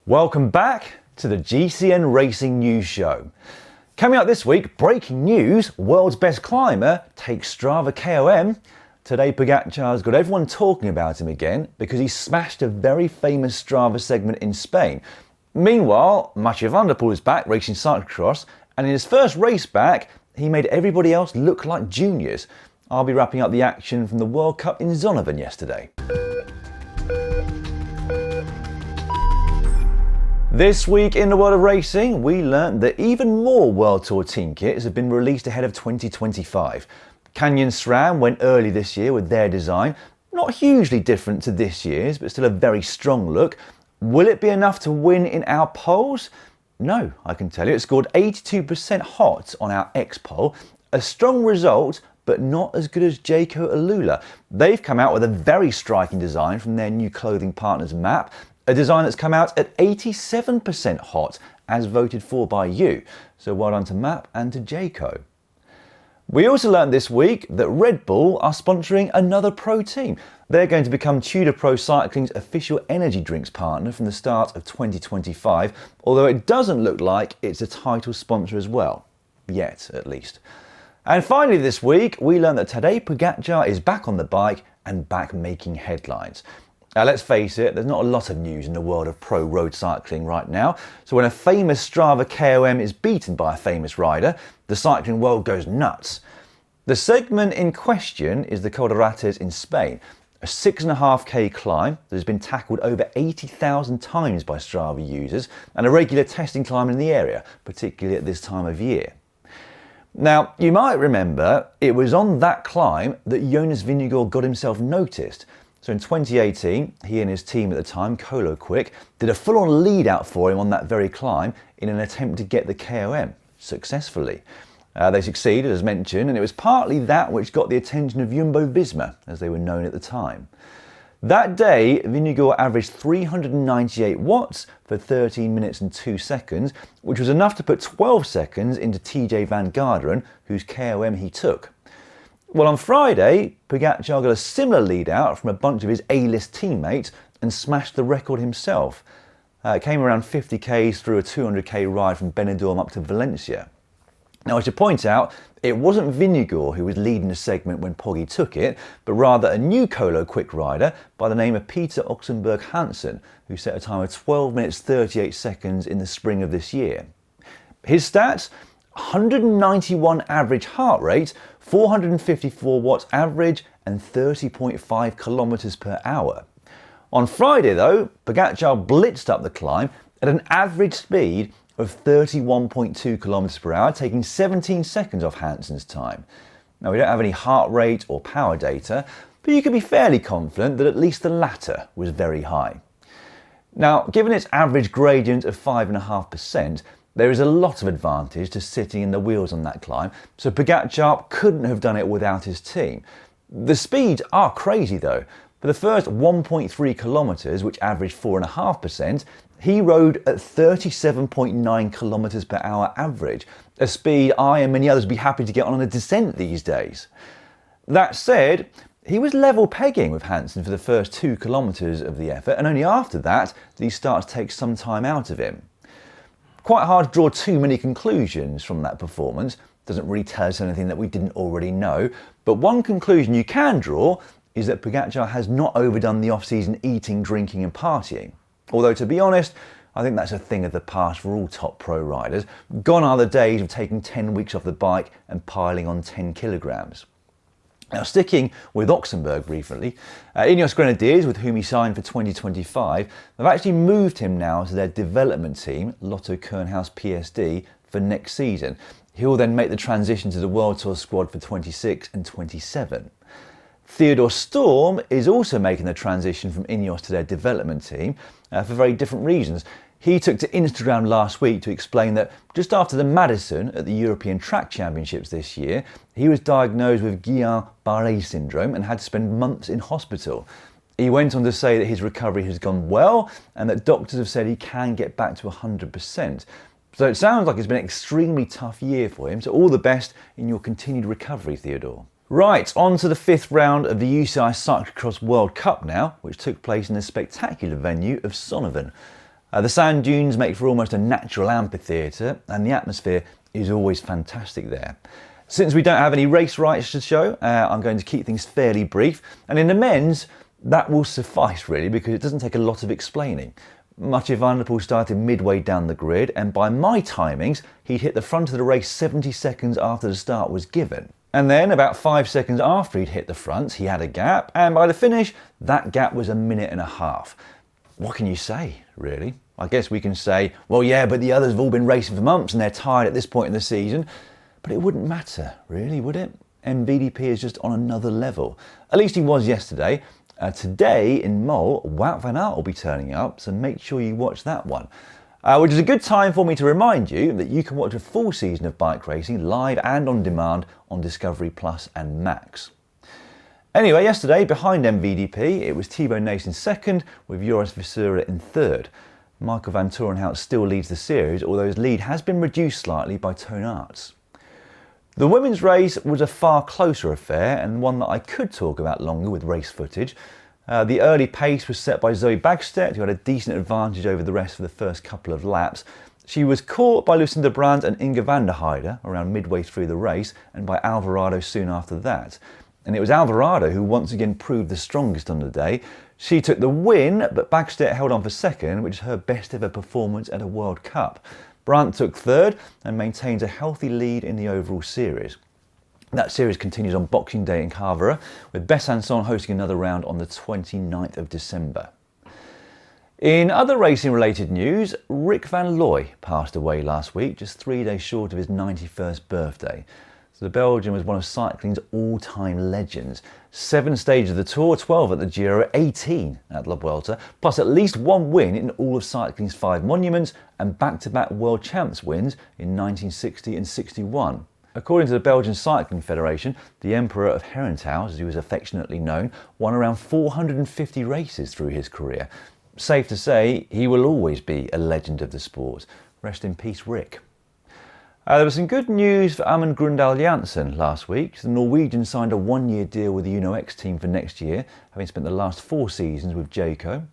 Welcome back to the GCN Racing News Show. Coming up this week, breaking news, world's best climber takes Strava KOM. Tadej Pogačar's got everyone talking about him again because he smashed a very famous Strava segment in Spain. Meanwhile, Mathieu is back racing cyclocross, and in his first race back, he made everybody else look like juniors. I'll be wrapping up the action from the World Cup in Zonhoven yesterday. This week in the world of racing, we learnt that even more World Tour team kits have been released ahead of 2025. Canyon SRAM went early this year with their design, not hugely different to this year's, but still a very strong look. Will it be enough to win in our polls? No, I can tell you. It scored 82% hot on our X poll, a strong result, but not as good as Jayco Alula. They've come out with a very striking design from their new clothing partners MAP, a design that's come out at 87% hot, as voted for by you. So well done to MAP and to Jayco. We also learned this week that Red Bull are sponsoring another pro team. They're going to become Tudor Pro Cycling's official energy drinks partner from the start of 2025, although it doesn't look like it's a title sponsor as well. Yet, at least. And finally this week, we learned that Tadej Pogačar is back on the bike and back making headlines. Now let's face it, there's not a lot of news in the world of pro road cycling right now, so when a famous Strava KOM is beaten by a famous rider, the cycling world goes nuts. The segment in question is the Coll in Spain, a 6.5k climb that has been tackled over 80,000 times by Strava users and a regular testing climb in the area, particularly at this time of year. Now, you might remember it was on that climb that Jonas Vingegaard got himself noticed. So in 2018, he and his team at the time, Coll, did a full-on lead-out for him on that very climb in an attempt to get the KOM, successfully. They succeeded, as mentioned, and it was partly that which got the attention of Jumbo-Visma, as they were known at the time. That day, Vingegaard averaged 398 watts for 13 minutes and 2 seconds, which was enough to put 12 seconds into TJ van Garderen, whose KOM he took. Well, on Friday, Pogačar got a similar lead out from a bunch of his A-list teammates and smashed the record himself. It came around 50 k's through a 200k ride from Benidorm up to Valencia. Now, I should point out, it wasn't Vingegaard who was leading the segment when Poggi took it, but rather a new Coll quick rider by the name of Peter Øxenberg Hansen, who set a time of 12 minutes 38 seconds in the spring of this year. His stats? 191 average heart rate, 454 watts average and 30.5 kilometers per hour. On Friday though, Pogačar blitzed up the climb at an average speed of 31.2 kilometers per hour, taking 17 seconds off Hansen's time. Now, we don't have any heart rate or power data, but you can be fairly confident that at least the latter was very high. Now, given its average gradient of 5.5%, there is a lot of advantage to sitting in the wheels on that climb, so Pogačar couldn't have done it without his team. The speeds are crazy though. For the first 1.3 kilometres, which averaged 4.5%, he rode at 37.9 kilometres per hour average, a speed I and many others would be happy to get on a descent these days. That said, he was level pegging with Hansen for the first 2 kilometres of the effort, and only after that did he start to take some time out of him. Quite hard to draw too many conclusions from that performance. Doesn't really tell us anything that we didn't already know. But one conclusion you can draw is that Pogačar has not overdone the off-season eating, drinking and partying. Although, to be honest, I think that's a thing of the past for all top pro riders. Gone are the days of taking 10 weeks off the bike and piling on 10 kilograms. Now, sticking with Øxenberg briefly, Ineos Grenadiers, with whom he signed for 2025, have actually moved him now to their development team, Lotto Kernhouse PSD, for next season. He will then make the transition to the World Tour squad for 26 and 27. Theodor Storm is also making the transition from Ineos to their development team for very different reasons. He took to Instagram last week to explain that just after the Madison at the European Track Championships this year, he was diagnosed with Guillain-Barré syndrome and had to spend months in hospital. He went on to say that his recovery has gone well and that doctors have said he can get back to 100%. So it sounds like it's been an extremely tough year for him, so all the best in your continued recovery, Theodor. Right, on to the 5th round of the UCI Cyclocross World Cup now, which took place in the spectacular venue of Zonhoven. The sand dunes make for almost a natural amphitheatre, and the atmosphere is always fantastic there. Since we don't have any race rights to show, I'm going to keep things fairly brief, and in the men's, that will suffice really, because it doesn't take a lot of explaining. Mathieu van der Poel started midway down the grid, and by my timings, he'd hit the front of the race 70 seconds after the start was given. And then, about 5 seconds after he'd hit the front, he had a gap, and by the finish, that gap was 1.5 minutes. What can you say, really? I guess we can say, well, yeah, but the others have all been racing for months and they're tired at this point in the season. But it wouldn't matter, really, would it? MVDP is just on another level. At least he was yesterday. Today in Mol, Wout van Aert will be turning up, so make sure you watch that one. Which is a good time for me to remind you that you can watch a full season of bike racing live and on demand on Discovery Plus and Max. Anyway, yesterday behind MVDP it was Thibaut Nace in second with Jonas in third. Michael van Torenhout still leads the series, although his lead has been reduced slightly by Toon Arts. The women's race was a far closer affair, and one that I could talk about longer with race footage. The early pace was set by Zoe Bagstedt, who had a decent advantage over the rest for the first couple of laps. She was caught by Lucinda Brandt and Inge van der Heide around midway through the race, and by Alvarado soon after that. And it was Alvarado who once again proved the strongest on the day. She took the win, but Bagstedt held on for second, which is her best ever performance at a World Cup. Brandt took third and maintains a healthy lead in the overall series. That series continues on Boxing Day in Carvera, with Besançon hosting another round on the 29th of December. In other racing related news, Rik van Looy passed away last week, just 3 days short of his 91st birthday. So the Belgian was one of cycling's all-time legends. 7 stages of the Tour, 12 at the Giro, 18 at La Vuelta, plus at least 1 win in all of cycling's 5 monuments and back-to-back World Champs wins in 1960 and 61. According to the Belgian Cycling Federation, the Emperor of Herentals, as he was affectionately known, won around 450 races through his career. Safe to say, he will always be a legend of the sport. Rest in peace, Rik. There was some good news for Amund Grøndal Jansen last week. The Norwegian signed a 1-year deal with the Uno X team for next year, having spent the last 4 seasons with Jayco.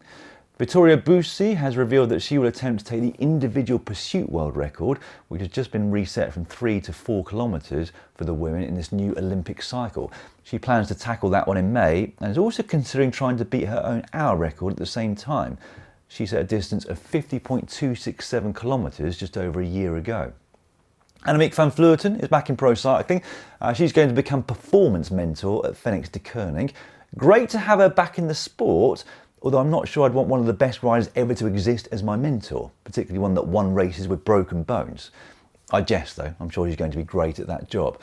Vittoria Busi has revealed that she will attempt to take the individual pursuit world record, which has just been reset from 3 to 4 kilometres for the women in this new Olympic cycle. She plans to tackle that one in May and is also considering trying to beat her own hour record at the same time. She set a distance of 50.267 kilometres just over a year ago. Annemiek van Vleuten is back in pro cycling. She's going to become performance mentor at Fenix de Koning. Great to have her back in the sport, although I'm not sure I'd want one of the best riders ever to exist as my mentor, particularly one that won races with broken bones. I jest though, I'm sure she's going to be great at that job.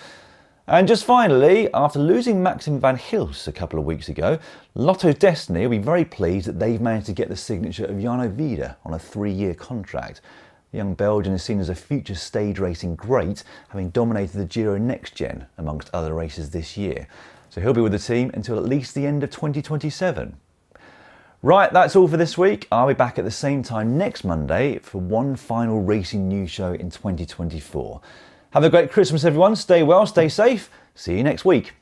And just finally, after losing Maxim van Gils a couple of weeks ago, Lotto's Destiny will be very pleased that they've managed to get the signature of Jarno Vida on a 3-year contract. The young Belgian is seen as a future stage racing great, having dominated the Giro Next Gen amongst other races this year. So he'll be with the team until at least the end of 2027. Right, that's all for this week. I'll be back at the same time next Monday for one final racing news show in 2024. Have a great Christmas everyone, stay well, stay safe, see you next week.